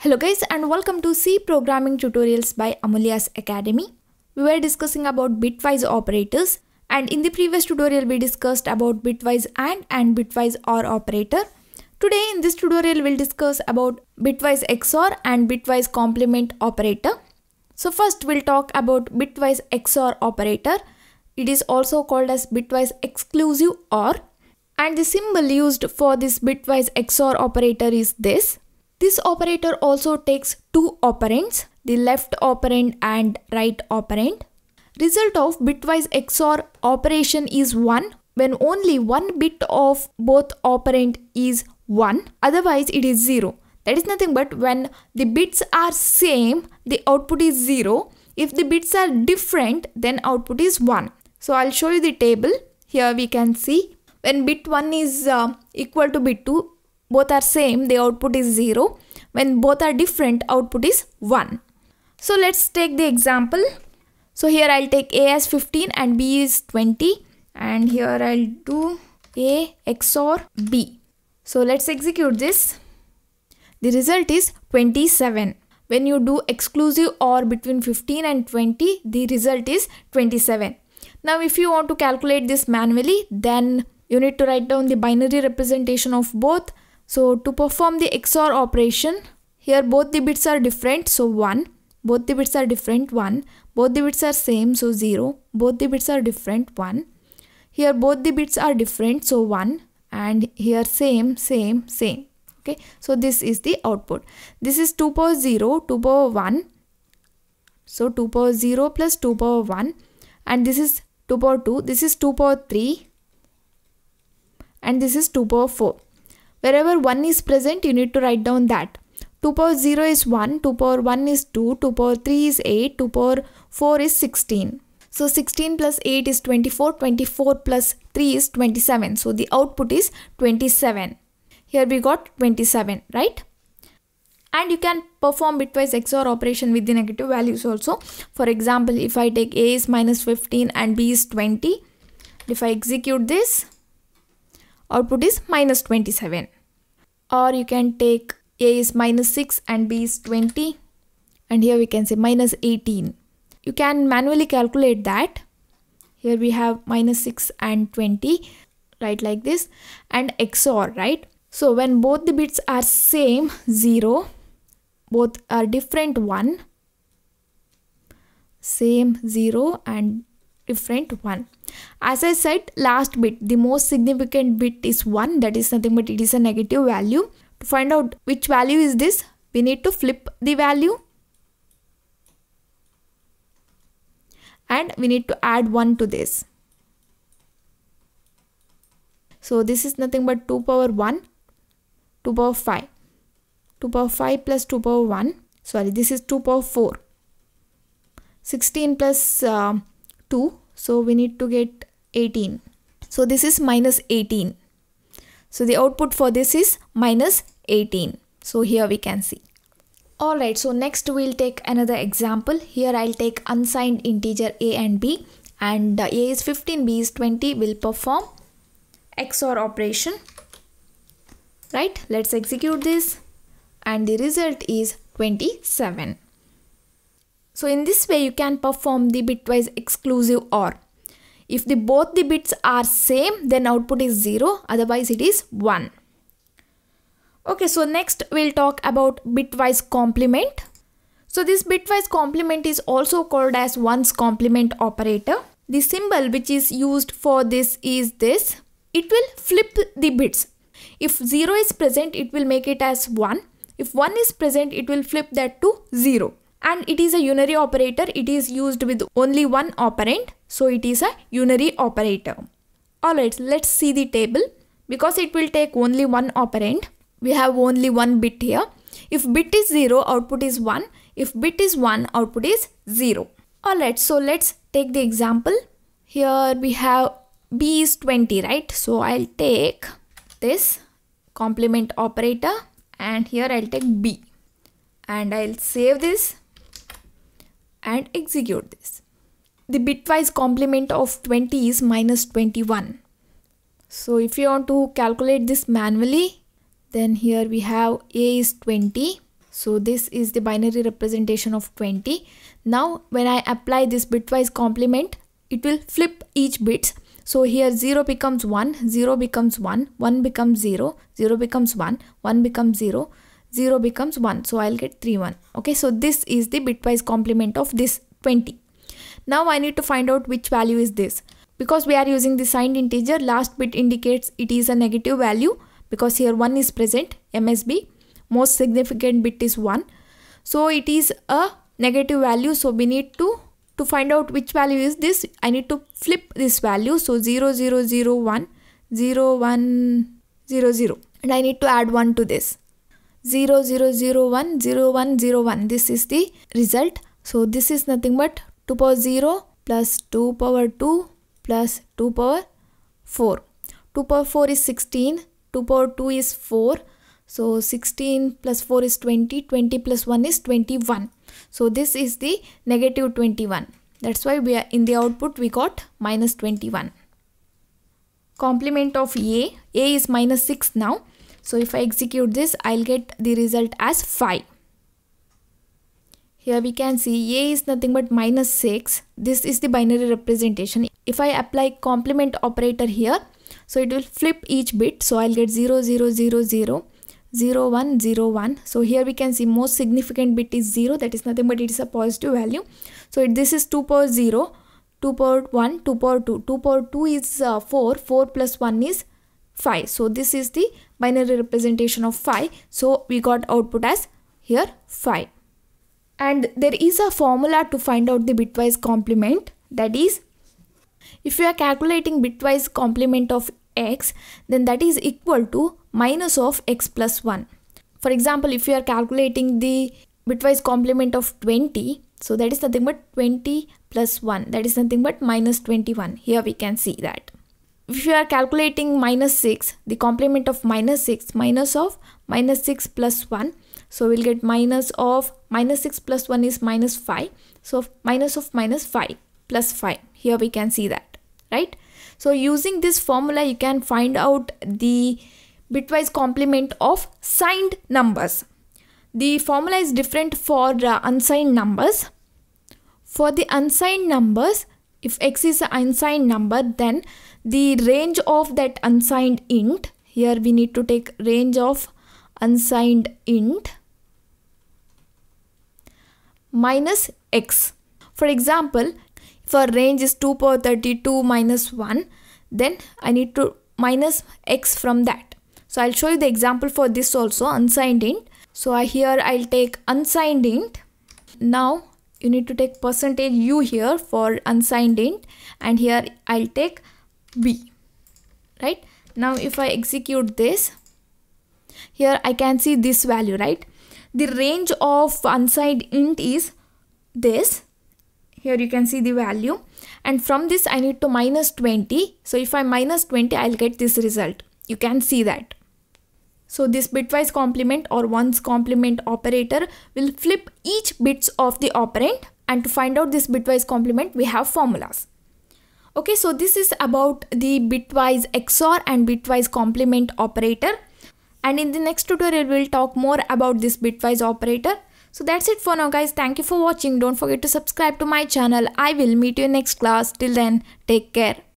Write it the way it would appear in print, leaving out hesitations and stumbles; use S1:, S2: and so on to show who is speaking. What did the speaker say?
S1: Hello guys and welcome to C Programming Tutorials by Amulya's Academy. We were discussing about bitwise operators, and in the previous tutorial we discussed about bitwise and bitwise OR operator. Today in this tutorial we'll discuss about bitwise XOR and bitwise complement operator. So first we'll talk about bitwise XOR operator. It is also called as bitwise exclusive OR, and the symbol used for this bitwise XOR operator is this. This operator also takes two operands, the left operand and right operand. Result of bitwise XOR operation is 1 when only one bit of both operand is 1, otherwise it is 0. That is nothing but when the bits are same, the output is 0. If the bits are different, then output is 1. So I'll show you the table. Here we can see when bit 1 is equal to bit 2, both are same, the output is 0. When both are different, output is 1. So let's take the example. So here I'll take A as 15 and B is 20, and here I'll do A XOR B. So let's execute this. The result is 27. When you do exclusive OR between 15 and 20, the result is 27. Now if you want to calculate this manually, then you need to write down the binary representation of both. So to perform the XOR operation, here both the bits are different, so 1. Both the bits are different, 1. Both the bits are same, so 0. Both the bits are different, 1. Here both the bits are different, so 1. And here same. Okay, so this is the output. This is 2 power 0, 2 power 1. So 2 power 0 plus 2 power 1. And this is 2 power 2. This is 2 power 3. And this is 2 power 4. Wherever 1 is present, you need to write down that. 2 power 0 is 1, 2 power 1 is 2, 2 power 3 is 8, 2 power 4 is 16. So 16 plus 8 is 24, 24 plus 3 is 27. So the output is 27. Here we got 27, right? And you can perform bitwise XOR operation with the negative values also. For example, if I take A is minus 15 and B is 20, if I execute this, output is minus 27. Or you can take A is minus 6 and B is 20, and here we can say minus 18. You can manually calculate that. Here we have minus 6 and 20, right, like this, and XOR, right? So when both the bits are same, 0, both are different, 1, same 0 and different 1. As I said, last bit, the most significant bit is 1, that is nothing but it is a negative value. To find out which value is this, we need to flip the value and we need to add 1 to this. So this is nothing but 2 power 1, 2 power 5. 2 power 5 plus 2 power 1, sorry, this is 2 power 4. 16 plus 2, so we need to get 18. So this is minus 18. So the output for this is minus 18. So here we can see. Alright, so next we'll take another example. Here I'll take unsigned integer A and B, and A is 15, B is 20. We'll perform XOR operation. Right, let's execute this, and the result is 27. So in this way you can perform the bitwise exclusive OR. If both the bits are same, then output is 0, otherwise it is 1. Okay, so next we'll talk about bitwise complement. So this bitwise complement is also called as ones complement operator. The symbol which is used for this is this. It will flip the bits. If 0 is present, it will make it as 1. If 1 is present, it will flip that to 0. And it is a unary operator. It is used with only one operand, so it is a unary operator. Alright, let's see the table. Because it will take only one operand, we have only one bit here. If bit is 0, output is 1. If bit is 1, output is 0. Alright, so let's take the example. Here we have B is 20, right? So I'll take this complement operator, and here I'll take B. And I'll save this and execute this. The bitwise complement of 20 is minus 21. So if you want to calculate this manually, then here we have A is 20. So this is the binary representation of 20. Now when I apply this bitwise complement, it will flip each bits. So here 0 becomes 1, 0 becomes 1, 1 becomes 0, 0 becomes 1, 1 becomes 0, 0 becomes 1. So I'll get 3, 1. Okay, so this is the bitwise complement of this 20. Now I need to find out which value is this. Because we are using the signed integer, last bit indicates it is a negative value because here 1 is present, MSB. Most significant bit is 1. So it is a negative value. So we need to find out which value is this. I need to flip this value. So 0, 0, 0, 1, 0, 1, 0, 0. And I need to add 1 to this. 0, 0, 0, 1, 0, 1, 0, 1. This is the result. So this is nothing but 2 power 0 plus 2 power 2 plus 2 power 4. 2 power 4 is 16. 2 power 2 is 4. So 16 plus 4 is 20. 20 plus 1 is 21. So this is the negative 21. That's why we are in the output we got minus 21. Complement of A is minus 6 now. So if I execute this, I'll get the result as 5. Here we can see A is nothing but minus 6. This is the binary representation. If I apply complement operator here, so it will flip each bit. So I'll get 0, 0, 0, 0, 0, 1, 0, 1. So here we can see most significant bit is 0. That is nothing but it is a positive value. So this is 2 power 0, 2 power 1, 2 power 2. 2 power 2 is 4. 4 plus 1 is 5. So this is the binary representation of 5. So we got output as here 5. And there is a formula to find out the bitwise complement. That is, if you are calculating bitwise complement of x, then that is equal to minus of x plus 1. For example, if you are calculating the bitwise complement of 20, so that is nothing but 20 plus 1. That is nothing but minus 21. Here we can see that. If you are calculating minus 6, the complement of minus 6, minus of minus 6 plus 1. So we'll get minus of minus 6 plus 1 is minus 5. So minus of minus 5 plus 5. Here we can see that, right? So using this formula, you can find out the bitwise complement of signed numbers. The formula is different for unsigned numbers. For the unsigned numbers, if x is an unsigned number, then the range of that unsigned int, here we need to take range of unsigned int minus x. For example, if our range is 2 power 32 minus 1, then I need to minus x from that. So I'll show you the example for this also, unsigned int. So here I'll take unsigned int. Now you need to take percentage u here for unsigned int, and here I'll take b, right? Now if I execute this, here I can see this value, right? The range of unsigned int is this. Here you can see the value, and from this I need to minus 20. So if I minus 20, I'll get this result. You can see that. So this bitwise complement or ones complement operator will flip each bits of the operand, and to find out this bitwise complement we have formulas. Okay, so this is about the bitwise XOR and bitwise complement operator, and in the next tutorial we'll talk more about this bitwise operator. So that's it for now guys. Thank you for watching. Don't forget to subscribe to my channel. I will meet you in next class. Till then, take care.